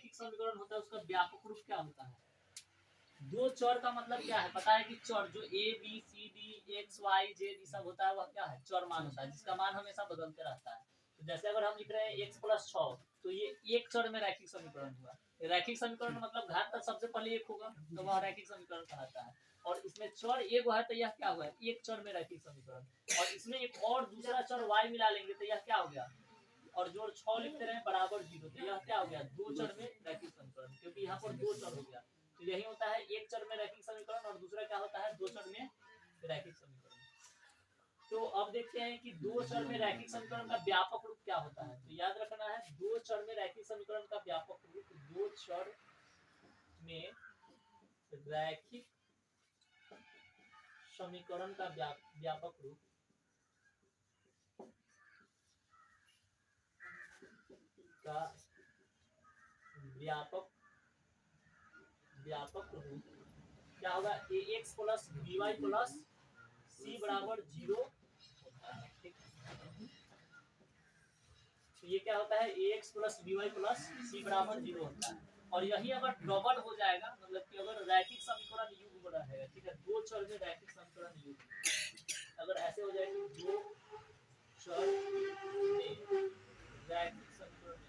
रैखिक समीकरण होता है उसका व्यापक रूप क्या होता है? दो चर का मतलब क्या है? पता है कि चर जो A B C D X Y Z सब होता है वह क्या है? चर मान होता है, जिसका मान हमेशा बदलते रहता है। तो जैसे अगर हम लिख रहे हैं x + 6 तो ये एक चर में रैखिक समीकरण हुआ। रैखिक समीकरण मतलब घात तक सबसे पहले एक होगा तो वह रैखिक समीकरण कहलाता है। और इसमें चर एक है तो यह क्या हुआ? एक चर में रैखिक समीकरण। और इसमें एक और दूसरा चर y मिला लेंगे तो यह क्या हो गया? और जोड़ 6 लिखते रहे बराबर 0 तो यह क्या हो गया? दो चर में रैखिक समीकरण, क्योंकि यहाँ पर दो चर हो गया। तो यही होता है एक चर में रैखिक समीकरण और दूसरा क्या होता है? दो चर में रैखिक समीकरण। तो अब देखते हैं कि दो चर में रैखिक समीकरण का व्यापक रूप क्या होता है। तो याद रखना है दो चर में रैखिक समीकरण का व्यापक रूप, दो चर में रैखिक समीकरण का व्यापक रूप का व्यापक रूप क्या होगा? ax + by + c = 0 होता है। ठीक, तो ये क्या होता है? ax + by + c = 0 होता है। और यही अगर डबल हो जाएगा मतलब कि अगर रैखिक समीकरण युग्म रहेगा, ठीक है, दो चर में रैखिक समीकरण युग्म अगर ऐसे हो जाएगी, दो चर में रैखिक समीकरण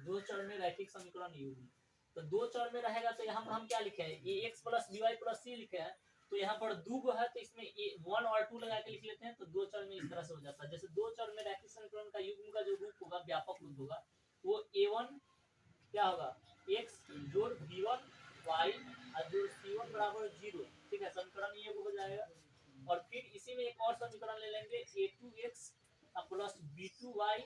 दो चर में रैखिक समीकरण युग्म, तो दो चर में रहेगा तो यहाँ पर हम क्या लिखे हैं? ax + by + c लिखे हैं। तो यहाँ पर दो गो है तो इसमें 1 और 2 लगा के लिख लेते हैं तो दो चर में इस तरह से हो जाता है। जैसे दो चर में रैखिक समीकरण का युग्म का जो रूप होगा, व्यापक रूप होगा, वो a1 क्या होगा? x जोड़ b1 y जोड़ c1 = 0। ठीक है, समीकरण ये हो जाएगा। और फिर इसी में एक और समीकरण ले लेंगे, a2x + b2y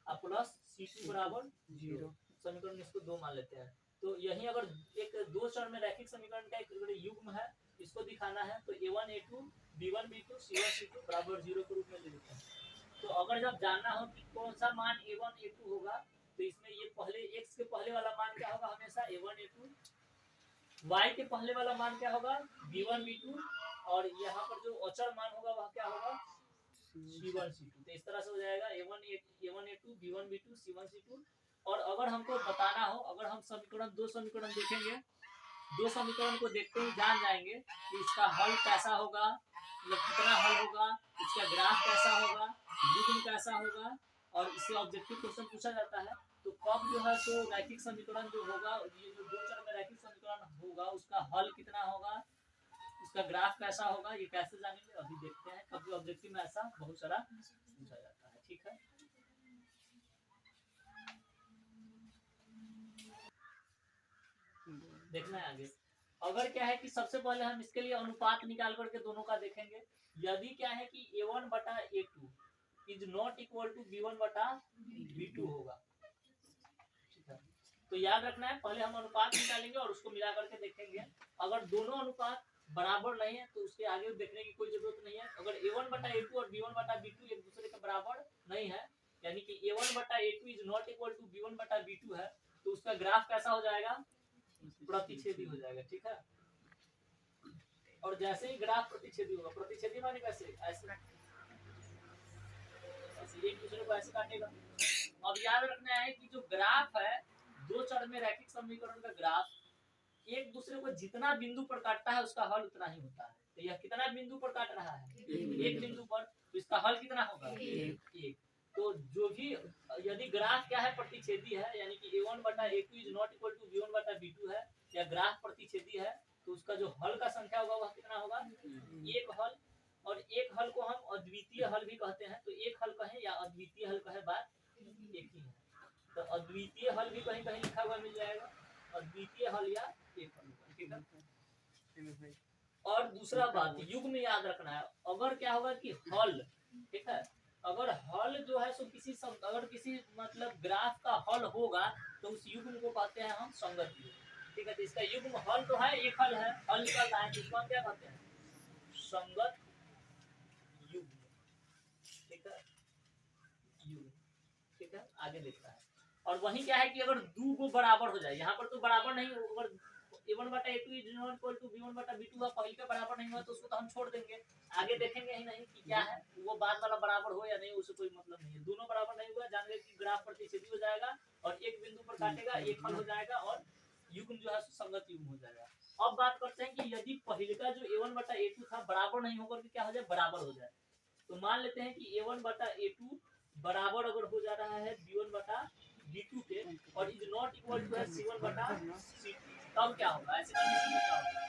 + c2 = 0। समीकरण इसको दो मान लेते हैं। तो यही अगर एक दो चर में रैखिक समीकरण का एक युग्म है, इसको दिखाना है तो a1 a2 b1 b2 c1 c2 = 0 के रूप में ले लेते हैं। तो अगर जब जानना हो कि कौन सा मान a1 a2 होगा तो इसमें ये पहले x के पहले वाला मान क्या होगा? हमेशा a1 a2। y के पहले वाला मान क्या होगा? b1 b2। और यहाँ पर जो अचर मान होगा वह क्या होगा? c1 c2। तो इस तरह से हो जाएगा a1 a2 b1 b2 c1 c2। और अगर हमको बताना हो, अगर हम समीकरण दो समीकरण देखेंगे, दो समीकरण को देखते ही जान जाएंगे कि इसका हल कैसा होगा, मतलब कितना हल होगा, इसका ग्राफ कैसा होगा, युग्म कैसा होगा। और इससे ऑब्जेक्टिव क्वेश्चन पूछा जाता है। तो कब जो है तो रैखिक समीकरण जो होगा, ये जो दो चर में रैखिक समीकरण होगा उसका हल कितना होगा, उसका ग्राफ कैसा होगा, ये कैसे जानेंगे अभी देखते हैं। कभी ऑब्जेक्टिव में ऐसा बहुत सारा पूछा जाता है। ठीक है, देखना है आगे। अगर क्या है कि सबसे पहले हम इसके लिए अनुपात निकाल करके दोनों का देखेंगे। यदि क्या है कि a1 बटा a2 is not equal to b1 बटा b2 होगा, ठीक है, तो याद रखना है पहले हम अनुपात निकालेंगे और उसको मिला करके देखेंगे। अगर दोनों अनुपात बराबर नहीं है तो उसके आगे देखने की कोई जरूरत नहीं है। अगर a1 बटा a2 और b1 बटा b2 एक दूसरे के बराबर नहीं है, यानी कि a1 बटा a2 is not equal to b1 बटा b2 है, तो उसका ग्राफ कैसा हो जाएगा? प्रतिच्छेदी हो जाएगा। ठीक है, और जैसे ही ग्राफ प्रतिच्छेदी होगा, प्रतिच्छेदी माने कैसे? ऐसे ऐसे एक दूसरे को ऐसे काटेगा। अब याद रखना है कि जो ग्राफ है दो चर में रैखिक समीकरण का ग्राफ एक दूसरे को जितना बिंदु पर काटता है उसका हल उतना ही होता है। तो यह कितना बिंदु पर काट रहा है? एक बिंदु पर, तो इसका हल कितना होगा? एक। तो जो भी यदि ग्राफ क्या है? प्रतिच्छेदी है, यानी कि a1 बटा a2 is not equal to b1 बटा b2 है, या ग्राफ प्रतिच्छेदी है, तो उसका जो हल का संख्या होगा वह कितना होगा? एक हल। और एक हल को हम अद्वितीय हल भी कहते हैं। तो एक हल कहें या अद्वितीय हल कहें, बात एक ही है। तो अद्वितीय हल भी कहीं कहीं लिखा हुआ मिल जाएगा, अद्वितीय हल या एक हल। ठीक है, और दूसरा बात युग्म में याद रखना है। अगर क्या होगा कि हल, ठीक है, अगर हल जो है सो किसी अगर किसी मतलब ग्राफ का हल होगा तो उस युग्म को कहते हैं हम संगत युग्म। ठीक है, तो इसका युग्म हल तो है, एक हल है, हल निकलता है, इसको हम क्या कहते हैं? संगत युग्म। ठीक है, युग्म। ठीक है, आगे देखता है। और वही क्या है कि अगर दो को बराबर हो जाए, यहाँ पर तो बराबर नहीं, अगर a1 बटा a2 is not equal to b1 बटा b2 का पहले का बराबर नहीं हुआ तो उसको तो हम छोड़ देंगे, आगे देखेंगे ही नहीं कि क्या है, वो वो बाद वाला बराबर हो या नहीं उससे कोई मतलब नहीं है। दोनों बराबर नहीं हुआ, जान गए कि ग्राफ प्रतिच्छेदी हो जाएगा और एक बिंदु पर काटेगा, एक हल हो जाएगा और युग्म जो है संगत युग्म हो जाएगा। अब बात करते हैं कि यदि पहले का जो a1 बटा a2 था बराबर नहीं होकर के क्या हो जाए, बराबर हो जाए। तो मान लेते हैं कि a1 बटा a2 बराबर अगर हो जा रहा है b1 बटा b2 के और is not equal to c1 बटा c2, तब क्या होगा, ऐसे कंडीशन में क्या होगा?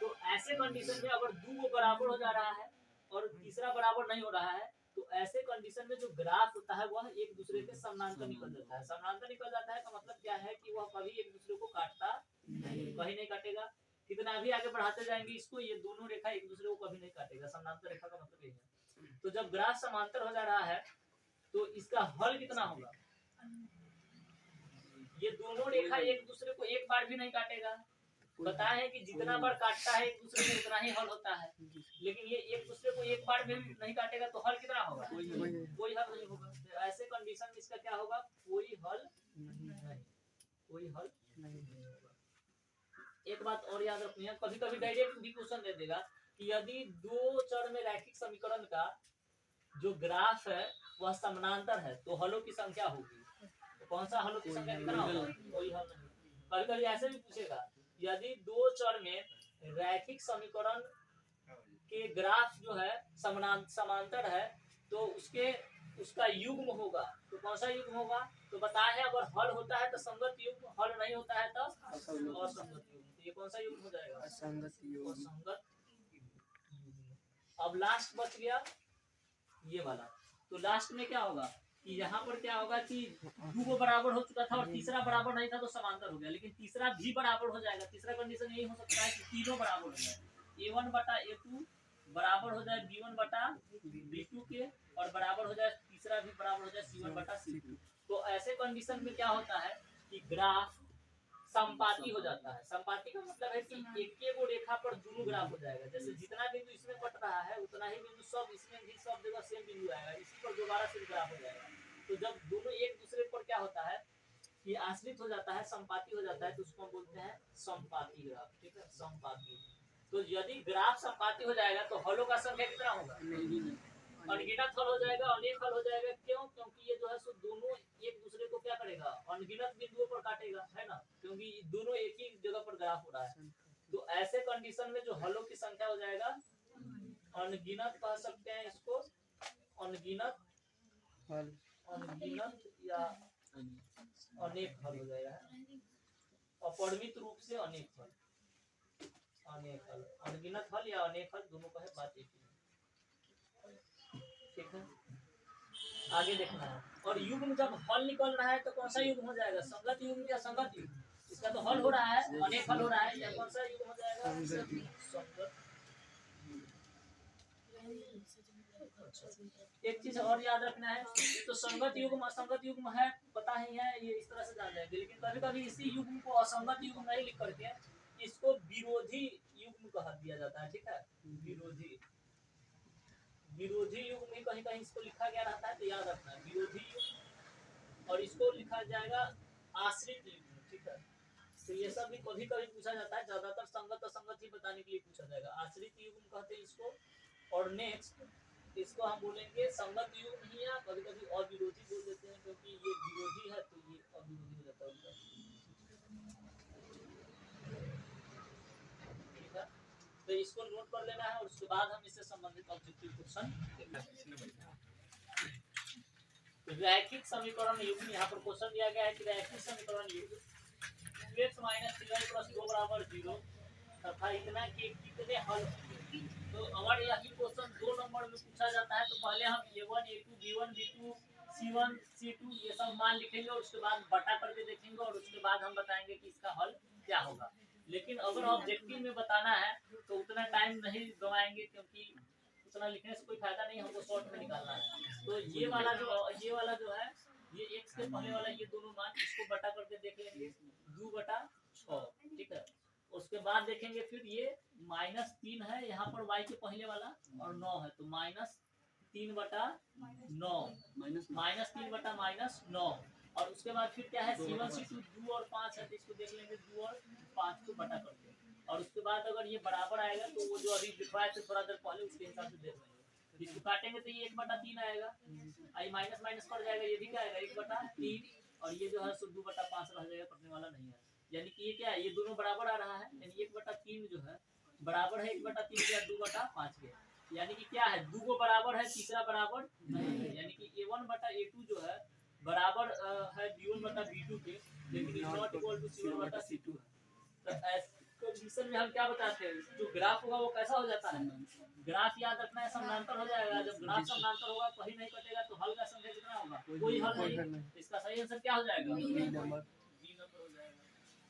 तो ऐसे कंडीशन में अगर दो को बराबर हो जा रहा है और तीसरा बराबर नहीं हो रहा है, तो ऐसे कंडीशन में जो ग्राफ होता है वह एक दूसरे के समानांतर निकल जाता है। समानांतर निकल जाता है का मतलब क्या है कि वह कभी एक दूसरे को काटता नहीं, कहीं नहीं काटेगा। कितना भी आगे बढ़ाते जाएंगे इसको, ये दोनों रेखा एक दूसरे को कभी नहीं काटेगा। समानांतर रेखा का मतलब ये है। तो जब ग्राफ समांतर हो जा रहा है तो इसका हल कितना होगा? ये दोनों रेखा एक दूसरे को एक बार भी नहीं काटेगा। बताया है कि जितना बार काटता है एक दूसरे को उतना ही हल होता है, लेकिन ये एक दूसरे को एक बार भी नहीं काटेगा तो हल कितना होगा? कोई हल नहीं होगा। तो ऐसे कंडीशन में इसका क्या होगा? कोई हल नहीं, कोई हल नहीं होगा। एक बात और याद रखनी है, कभी कभी डायरेक्ट भी क्वेश्चन दे देगा कि यदि दो चर में रैखिक समीकरण का जो ग्राफ है वह समानांतर है तो हलों की संख्या होगी। तो कौन सा हलों की संख्या कितना होगा? कोई हल नहीं। कभी कभी ऐसे भी पूछेगा, यदि दो चर में रैखिक समीकरण के ग्राफ जो है समांतर है तो उसका युग्म होगा। तो कौन सा युग्म होगा? तो बताया है अगर हल होता है तो संगत युग्म, हल नहीं होता है तो असंगत युग्म। तो ये कौन सा युग्म हो जाएगा? असंगत युग्म। अब लास्ट बच गया ये वाला। तो लास्ट में क्या होगा कि यहाँ पर क्या होगा कि दो को बराबर हो चुका था और तीसरा बराबर नहीं था तो समांतर हो गया, लेकिन तीसरा भी बराबर हो जाएगा। तीसरा कंडीशन यही हो सकता है कि तीनों बराबर हो जाए, a1 बटा a2 बराबर हो जाए b1 बटा b2 के और बराबर हो जाए तीसरा भी बराबर हो जाए c1 बटा c2। तो ऐसे कंडीशन में क्या होता है कि ग्राफ संपाती हो जाता है। संपाती का मतलब है कि एक रेखा पर दोनों ग्राफ हो जाएगा। जैसे जितना बिंदु इसमें कट रहा है उतना ही बिंदु सब इसमें भी सब जगह सेम बिंदु आएगा, इसी पर दोबारा से ग्राफ हो जाएगा। तो जब दोनों एक दूसरे पर क्या होता है कि आश्रित हो जाता है, संपाती हो जाता है, तो उसको हम बोलते हैं संपाती ग्राफ। ठीक है, संपाती। तो यदि ग्राफ संपाती हो जाएगा तो हलों का संख्या कितना होगा? अनगिनत हल हो जाएगा, अनेक हल हो जाएगा। क्यों? क्योंकि ये जो है सो दोनों एक दूसरे को क्या करेगा? अनगिनत बिंदुओं पर काटेगा, है ना, क्योंकि दोनों एक ही जगह पर ग्राफ हो रहा है। तो ऐसे कंडीशन में जो हलों की संख्या हो जाएगा अनगिनत, कह सकते हैं इसको अनगिनत हल, अनगिनत या अनेक हल हो जाएगा। अपरिमित रूप से अनेक हल, अनेक हल, अनगिनत हल या अनेक हल, दोनों का है बात एक ही। ठीक है, आगे देखना है। और युग्म जब हल निकल रहा है तो कौन सा युग्म हो जाएगा? संगत युग्म या संगत युग्म? इसका तो हल हो रहा है, अनेक हल हो रहा है, या कौन सा युग्म हो जाएगा? संगत। एक चीज और याद रखना है, तो संगत युग्म असंगत युग्म है पता ही है, ये इस तरह से जान जाएंगे। लेकिन कभी कभी इसी युग्म को असंगत युग्म नहीं लिख करके इसको विरोधी युग्म कह दिया जाता है। ठीक है, विरोधी युग्म में कहीं कहीं इसको लिखा गया रहता है, तो याद रखना है विरोधी युग्म। और इसको लिखा जाएगा आश्रित युग्म। ठीक है, तो ये सब भी कभी कभी पूछा जाता है, ज्यादातर संगत असंगत ही बताने के लिए पूछा जाएगा। आश्रित युग्म कहते हैं इसको। और नेक्स्ट इसको हम बोलेंगे संगत युग्म ही, या कभी कभी अविरोधी बोल देते हैं, क्योंकि ये विरोधी है तो ये अविरोधी हो जाता है। ठीक है, तो इसको नोट कर लेना है और उसके बाद हम इससे संबंधित ऑब्जेक्टिव क्वेश्चन देखेंगे। रैखिक समीकरण युग्म, यहाँ पर क्वेश्चन दिया गया है कि रैखिक समीकरण युग्म 2x - 3y + 2 = 0 तथा इतना के कितने हल होंगे। तो अगर यही क्वेश्चन 2 नंबर में पूछा जाता है तो पहले हम a1 a2 b1 b2 c1 c2 ये सब मान लिखेंगे और उसके बाद बटा करके देखेंगे और उसके बाद हम बताएंगे कि इसका हल क्या होगा। लेकिन अगर ऑब्जेक्टिव में बताना है तो उतना टाइम नहीं गवाएंगे, क्योंकि उतना लिखने से कोई फायदा नहीं, हमको शॉर्ट में निकालना है। तो ये वाला जो है ये x के पहले वाला ये दोनों मान इसको बटा करके देख लेंगे 2/6। ठीक है, उसके बाद देखेंगे फिर ये -3 है यहाँ पर y के पहले वाला और 9 है, तो -3/9 और उसके बाद फिर क्या है c1 c2 2 और 5 है, तो इसको देख लेंगे 2 और 5 को बटा करके। और उसके बाद अगर ये बराबर आएगा तो वो जो अभी लिखवाए थे थोड़ा देर पहले उसके हिसाब से देख लेंगे। इसको काटेंगे तो ये 1/3 आएगा, आई माइनस माइनस पड़ जाएगा, ये भी क्या आएगा 1/3, और ये जो है सो 2/5 रह जाएगा, कटने वाला नहीं है। यानी कि ये क्या है, ये दोनों बराबर आ रहा है, यानी 1/3 जो है बराबर है 1/3 या 2/5 के, यानी कि क्या है, 2 को बराबर है, तीसरा बराबर नहीं है, यानी कि A1/A2 जो है बराबर है B1/B2 के, लेकिन is not equal to C1/C2 है। तो ऐसे कंडीशन में हम क्या बताते हैं, जो ग्राफ होगा वो कैसा हो जाता है, ग्राफ याद रखना है समानांतर हो जाएगा, जब ग्राफ समानांतर होगा कहीं नहीं कटेगा तो हल का संख्या कितना होगा, कोई हल नहीं, इसका सही आंसर क्या हो जाएगा, बी नंबर हो जाएगा।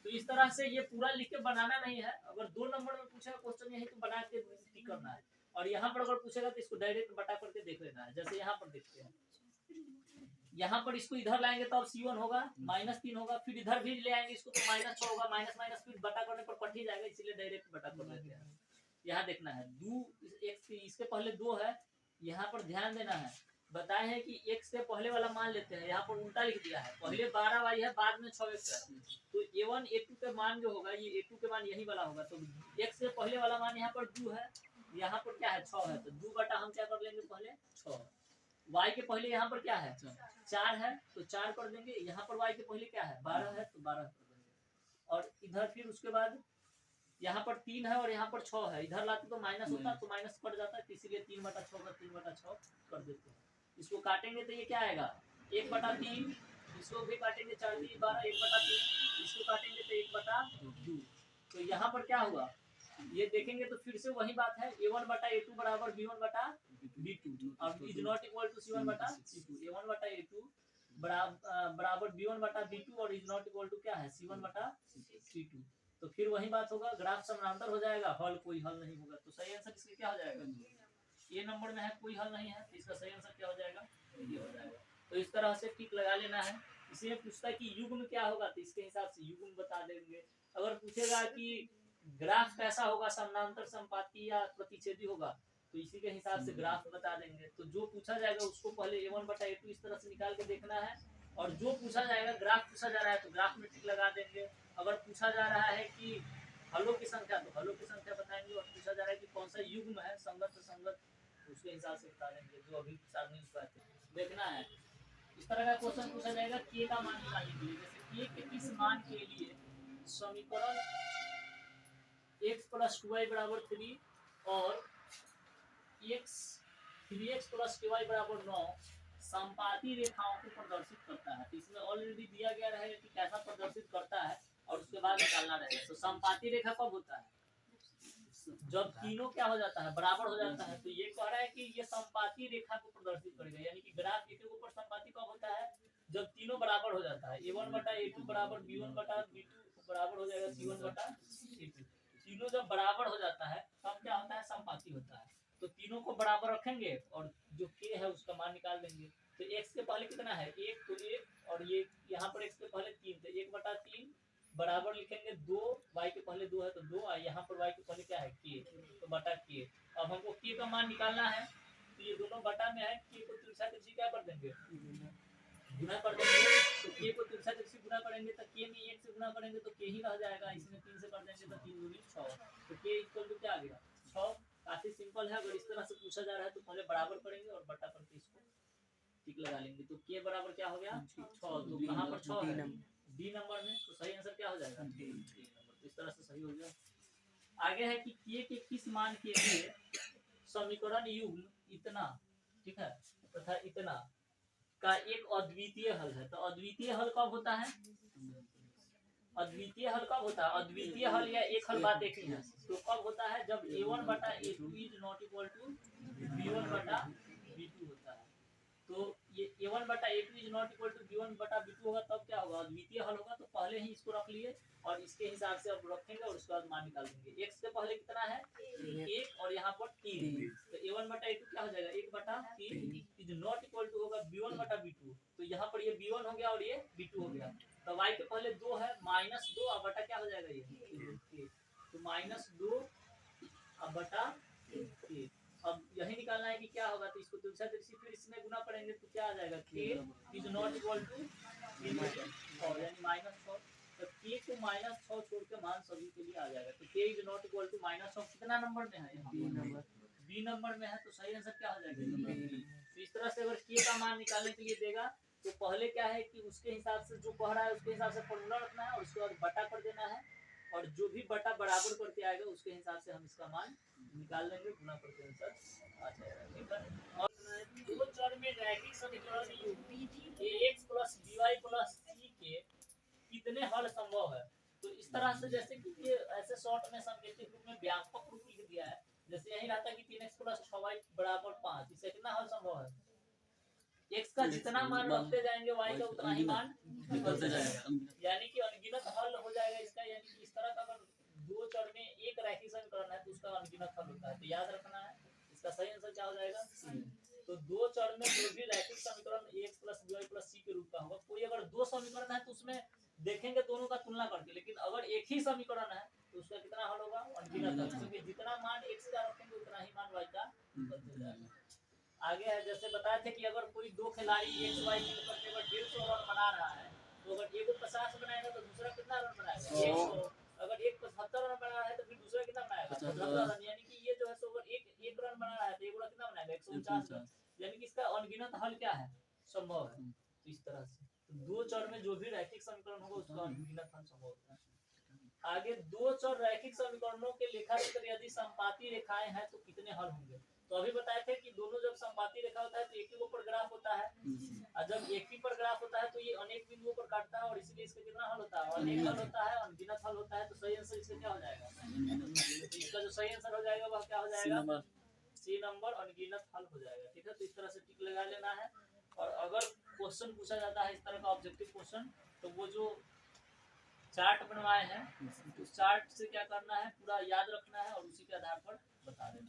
तो इस तरह से ये पूरा लिख के बनाना नहीं है, अगर 2 नंबर में पूछेगा क्वेश्चन यही तो बना के टिक करना है, और यहाँ पर अगर पूछेगा तो इसको डायरेक्ट बटा करके देख लेना है, जैसे यहाँ पर देखते हैं, यहाँ पर इसको इधर लाएंगे तो अब C1 होगा -3 होगा, फिर इधर भी ले आएंगे इसको तो -6 होगा, माइनस माइनस फिर बटा करने पर कट ही जाएगा, इसीलिए डायरेक्ट बटा कर लेते हैं। यहाँ देखना है 2 x इसके पहले 2 है, यहाँ पर ध्यान देना है, बताए हैं कि x के पहले वाला मान लेते हैं, यहाँ पर उल्टा लिख दिया है, पहले 12y है बाद में 6x है, तो A1 A2 के मान जो होगा ये A2 के मान यही वाला होगा, तो x के पहले वाला मान यहाँ पर 2 है, यहाँ पर क्या है 6 है, तो 2 बटा हम क्या कर लेंगे पहले 6, y के पहले यहाँ पर क्या है 4 है तो 4 कर देंगे, यहाँ पर y के पहले क्या है 12 है तो 12 कर देंगे, और इधर फिर उसके बाद यहाँ पर 3 है और यहाँ पर 6 है, इधर लाते तो माइनस होता तो माइनस कट जाता है, इसीलिए 3/6 का 3/6 कर देते हैं। इसको काटेंगे तो ये क्या आएगा 1/3, इसको भी काटेंगे 4 3 12 1/3, इसको काटेंगे तो 1/2, तो यहाँ पर क्या हुआ ये देखेंगे तो फिर से वही बात है, A1/A2 बराबर B1/B2 और is not equal to C1/C2, A1/A2 बराबर B1/B2 और इज नॉट इक्वल टू क्या है C1/C2, तो फिर वही बात होगा, ग्राफ समानांतर हो जाएगा, हल कोई हल नहीं होगा, तो सही आंसर इसका क्या हो जाएगा, ये नंबर में है कोई हल नहीं है, तो इसका सही आंसर क्या हो जाएगा, ये हो जाएगा। तो इस तरह से टिक लगा लेना है। इसी में पूछता है कि युग्म क्या होगा, तो इसके हिसाब से युग्म बता देंगे। अगर पूछेगा कि ग्राफ कैसा होगा, समानांतर संपाती या प्रतिच्छेदी होगा, तो इसी के हिसाब से ग्राफ बता देंगे। तो जो पूछा जाएगा उसको पहले A1/A2 इस तरह से निकाल के देखना है, और जो पूछा जाएगा ग्राफ पूछा जा रहा है तो ग्राफ में टिक लगा देंगे। अगर पूछा जा रहा है कि हलों की संख्या तो हलों की संख्या बताएंगे, और पूछा जा रहा है कि कौन सा युग्म है संगत संगत उसके हिसाब से बता देंगे, जो अभी सार्वजनिक बात है देखना है। इस तरह का क्वेश्चन पूछा जाएगा के का मान निकालने के लिए, जैसे के किस मान के लिए समीकरण x + 2y = 3 और 3x + 2y = 9 संपाती रेखाओं को प्रदर्शित करता है। तो इसमें ऑलरेडी दिया गया रहेगा कि कैसा प्रदर्शित करता है और उसके बाद निकालना रहेगा। तो संपाती रेखा कब होता है, जब तीनों क्या हो जाता है बराबर हो जाता है। तो ये कह रहा है कि ये संपाती रेखा को प्रदर्शित करेगा, यानी कि ग्राफ एक के ऊपर संपाती कब होता है, जब तीनों बराबर हो जाता है। A1/A2 बराबर B1/B2 बराबर हो जाएगा C1/C2। तीनों जब बराबर हो जाता है तब क्या होता है, संपाती होता है। तो तीनों को बराबर रखेंगे और जो k है उसका मान निकाल देंगे। तो x के पहले कितना है 1, तो 1, और ये यहाँ पर x के पहले 3, तो 1/3 बराबर लिखेंगे 2, y के पहले 2 है तो 2, और यहाँ पर y के पहले क्या है k, तो बटा k। अब हमको k का मान निकालना है, तो ये दोनों बटा में है, k को तिरछा तिरछी क्या कर देंगे, गुना कर देंगे। तो k को तिरछा तिरछी गुना करेंगे तो k में 1 से गुना करेंगे तो k ही रह जाएगा, इसमें 3 से कर देंगे तो 3 दूनी 6, तो k इक्वल टू क्या आ गया 6। काफी सिंपल है। अगर इस तरह से पूछा जा रहा है तो पहले बराबर करेंगे और बटा करके इसको टिक लगा लेंगे। तो k बराबर क्या हो गया 6, तो कहां पर 6 है डी नंबर में, तो सही आंसर क्या हो जाएगा डी नंबर। तो इस तरह से सही हो गया। आगे है कि k के किस मान के लिए समीकरण युग्म इतना, ठीक है, तथा इतना का एक अद्वितीय हल है। तो अद्वितीय हल कब होता है, अद्वितीय हल कब होता है, अद्वितीय हल या एक हल बात एक ही है। तो कब होता है, जब A1/A2 is not equal to B1/B2 होता है। तो ये A1/A2 is not equal to B1/B2 होगा, तब क्या होगा अद्वितीय हल होगा। तो पहले ही इसको रख लिए और इसके हिसाब से अब रखेंगे और उसके बाद मान निकाल देंगे। x के पहले कितना है 1 और यहाँ पर 3, तो A1/A2 क्या हो जाएगा 1/3 इज नॉट इक्वल टू होगा B1/B2। तो यहाँ पर ये B1 हो गया और ये B2 हो गया। तो y के पहले 2 है -2 और बटा क्या हो जाएगा ये, तो -2 अब बटा 1। अब यही निकालना है कि क्या होगा, तो इसको तिरछा तिरछी फिर इसमें गुना करेंगे तो क्या आ जाएगा k is not equal to यानी -6। तो k को -6 छोड़ के मान सभी के लिए आ जाएगा। तो k is not equal to -6 कितना नंबर में है, यहाँ बी नंबर में है तो सही आंसर क्या हो जाएगा? तो इस तरह से अगर के का मान निकालने के लिए देगा तो पहले क्या है कि उसके हिसाब से जो कह रहा है उसके हिसाब से फॉर्मूला रखना है और उसके बाद बटा कर देना है और जो भी बटा बराबर करके आएगा उसके हिसाब से हम इसका मान निकाल लेंगे, गुना करके आंसर आ जाएगा। ठीक है, और दो चर में रैखिक समीकरण ax plus by plus c के कितने हल संभव है। तो इस तरह से जैसे कि ये ऐसे शॉर्ट में सांकेतिक रूप में व्यापक रूप लिख दिया है, जैसे यही रहता है कि 3x प्लस 6y बराबर 5, इससे कितना हल संभव है? x का जितना मान रखते जाएंगे y का उतना ही मान निकलते जाएगा, यानी कि अनगिनत हल हो जाएगा इसका। यानी कि इस तरह का अगर दो चर में एक रैखिक समीकरण है तो उसका अनगिनत हल होता है, तो याद रखना है इसका सही आंसर क्या हो जाएगा? तो दो चर में जो भी रैखिक समीकरण ax plus by plus c के रूप का होगा, कोई अगर दो समीकरण है तो उसमें देखेंगे दोनों का तुलना करके, लेकिन अगर एक ही समीकरण है तो उसका कितना हल होगा? अनगिनत हल, क्योंकि जितना मान x का रखेंगे उतना ही मान y का बदल जाएगा। आगे है, जैसे बताए थे कि अगर कोई दो खिलाड़ी एक्स वाई मिलकर के अगर 150 रन बना रहा है तो अगर एक 50 बनाएगा तो दूसरा कितना रन बनाएगा? 100। अगर एक 75 रन बना रहा है तो फिर दूसरा कितना बनाएगा? 75 रन। यानी कि ये जो है सो अगर एक रन बना रहा है तो एक कितना बनाएगा? 149 रन। यानी कि इसका अनगिनत हल क्या है? संभव है। तो इस तरह से दो चर में जो भी रैखिक समीकरण होगा उसका अनगिनत हल संभव होता है। आगे, दो चर रैखिक समीकरणों के लेखाचित्र यदि समपाती रेखाएं हैं तो कितने हल होंगे। तो अभी बताए थे कि दोनों जब समपाती रेखा होता है तो एक ही पर ग्राफ होता है, और जब एक ही पर ग्राफ होता है तो ये अनेक बिंदुओं पर काटता है और इसलिए इसका कितना हल होता है? अनेक हल होता है, अनगिनत हल होता है। तो सही आंसर इसका क्या हो जाएगा? तो इसका जो सही आंसर हो जाएगा वह क्या हो जाएगा? सी नंबर, अनगिनत हल हो जाएगा। ठीक है, तो इस तरह से टिक लगा लेना है। और अगर क्वेश्चन पूछा जाता है इस तरह का ऑब्जेक्टिव क्वेश्चन, तो वो जो चार्ट बनवाए हैं उस चार्ट से क्या करना है, पूरा याद रखना है और उसी के आधार पर बता देना है।